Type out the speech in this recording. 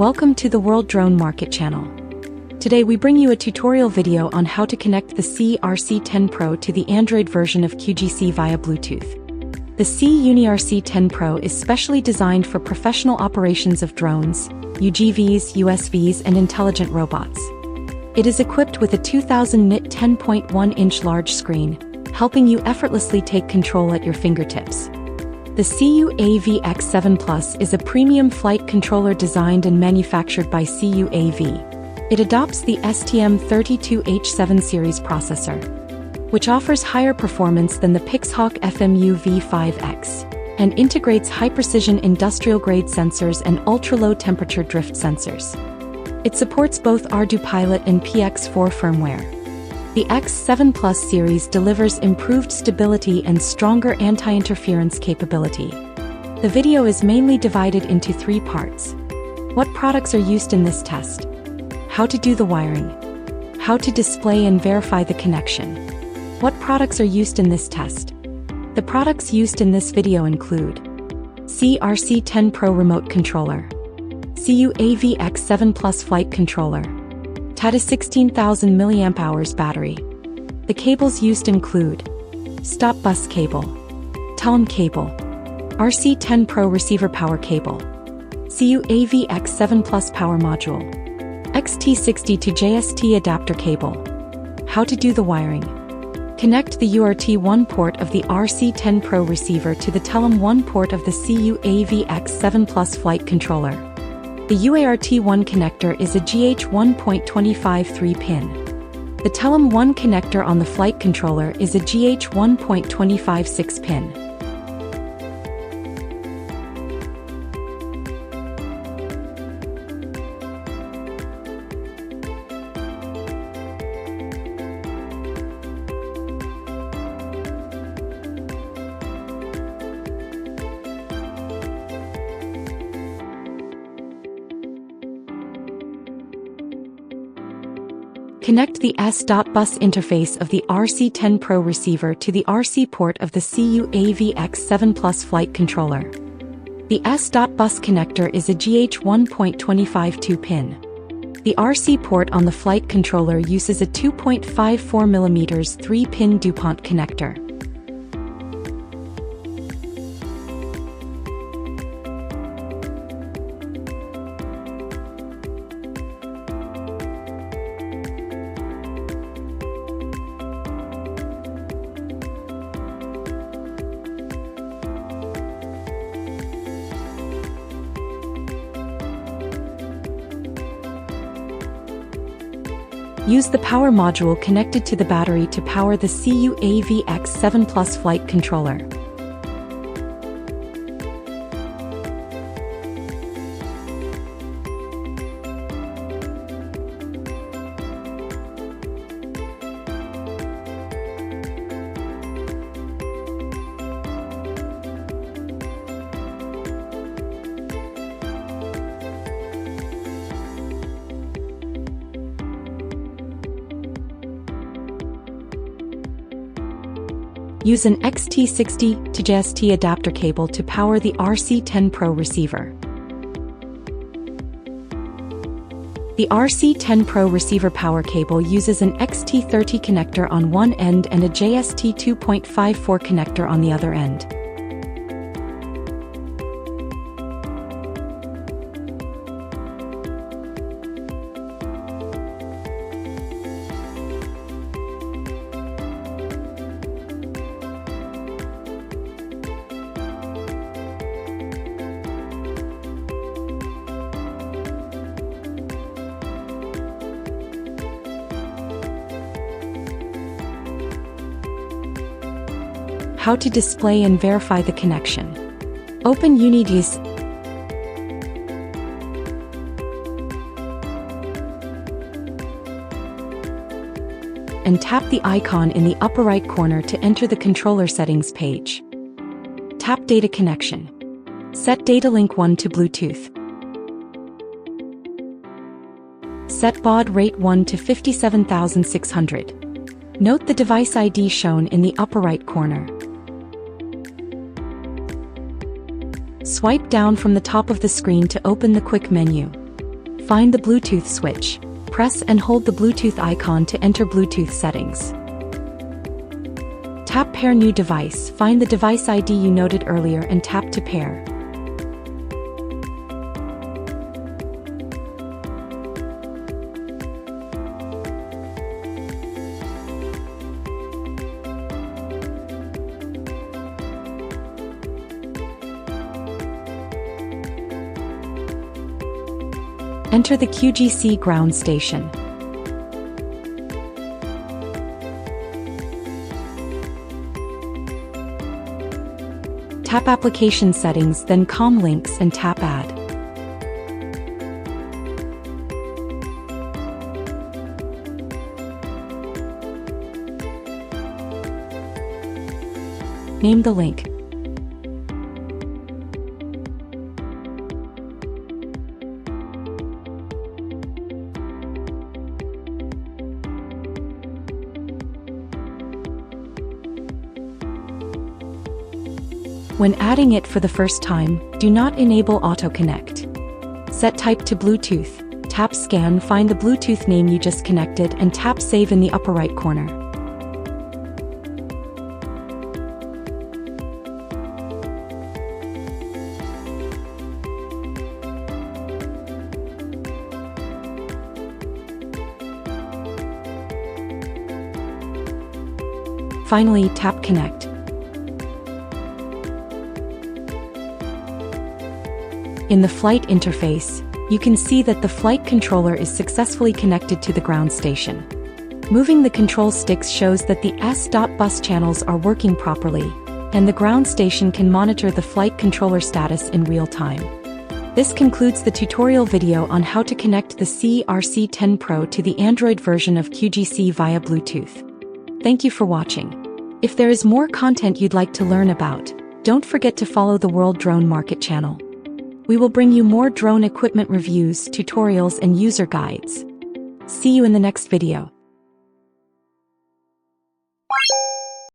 Welcome to the World Drone Market channel. Today we bring you a tutorial video on how to connect the SIYI RC10 Pro to the Android version of QGC via Bluetooth. The SIYI UniRC10 Pro is specially designed for professional operations of drones, UGVs, USVs, and intelligent robots. It is equipped with a 2000 nit 10.1-inch large screen, helping you effortlessly take control at your fingertips. The CUAV X7 Plus is a premium flight controller designed and manufactured by CUAV. It adopts the STM32H7 series processor, which offers higher performance than the Pixhawk FMU V5X, and integrates high-precision industrial-grade sensors and ultra-low temperature drift sensors. It supports both ArduPilot and PX4 firmware. The X7 Plus series delivers improved stability and stronger anti-interference capability. The video is mainly divided into 3 parts. What products are used in this test? How to do the wiring. How to display and verify the connection. What products are used in this test? The products used in this video include SIYI RC10 Pro Remote Controller, CUAV X7 Plus Flight Controller, TATA 16,000 mAh battery. The cables used include stop bus cable, TELM cable, RC10 Pro receiver power cable, CUAV X7 Plus power module, XT60 to JST adapter cable. How to do the wiring. Connect the UART1 port of the RC10 Pro receiver to the TELM1 port of the CUAV X7 Plus flight controller. The UART1 connector is a GH1.25 3-pin. The TELM1 connector on the flight controller is a GH1.25 6-pin. Connect the S.bus interface of the RC10 Pro receiver to the RC port of the CUAV X7 Plus flight controller. The S.bus connector is a GH1.25 2-pin. The RC port on the flight controller uses a 2.54 mm 3-pin DuPont connector. Use the power module connected to the battery to power the CUAV X7 Plus flight controller. Use an XT60 to JST adapter cable to power the RC10 Pro receiver. The RC10 Pro receiver power cable uses an XT30 connector on one end and a JST 2.54 connector on the other end. How to display and verify the connection. Open UGVs and tap the icon in the upper right corner to enter the controller settings page. Tap Data Connection. Set Data Link 1 to Bluetooth. Set baud rate 1 to 57,600. Note the device ID shown in the upper right corner. Swipe down from the top of the screen to open the quick menu. Find the Bluetooth switch. Press and hold the Bluetooth icon to enter Bluetooth settings. Tap Pair New Device. Find the device ID you noted earlier and tap to pair. Enter the QGC ground station. Tap Application Settings, then COM Links and tap Add. Name the link. When adding it for the first time, do not enable Auto Connect. Set type to Bluetooth. Tap Scan, find the Bluetooth name you just connected and tap Save in the upper right corner. Finally, tap Connect. In the flight interface, you can see that the flight controller is successfully connected to the ground station. Moving the control sticks shows that the S.bus channels are working properly, and the ground station can monitor the flight controller status in real time. This concludes the tutorial video on how to connect the SIYI RC10 Pro to the Android version of QGC via Bluetooth. Thank you for watching. If there is more content you'd like to learn about, don't forget to follow the World Drone Market channel. We will bring you more drone equipment reviews, tutorials, and user guides. See you in the next video.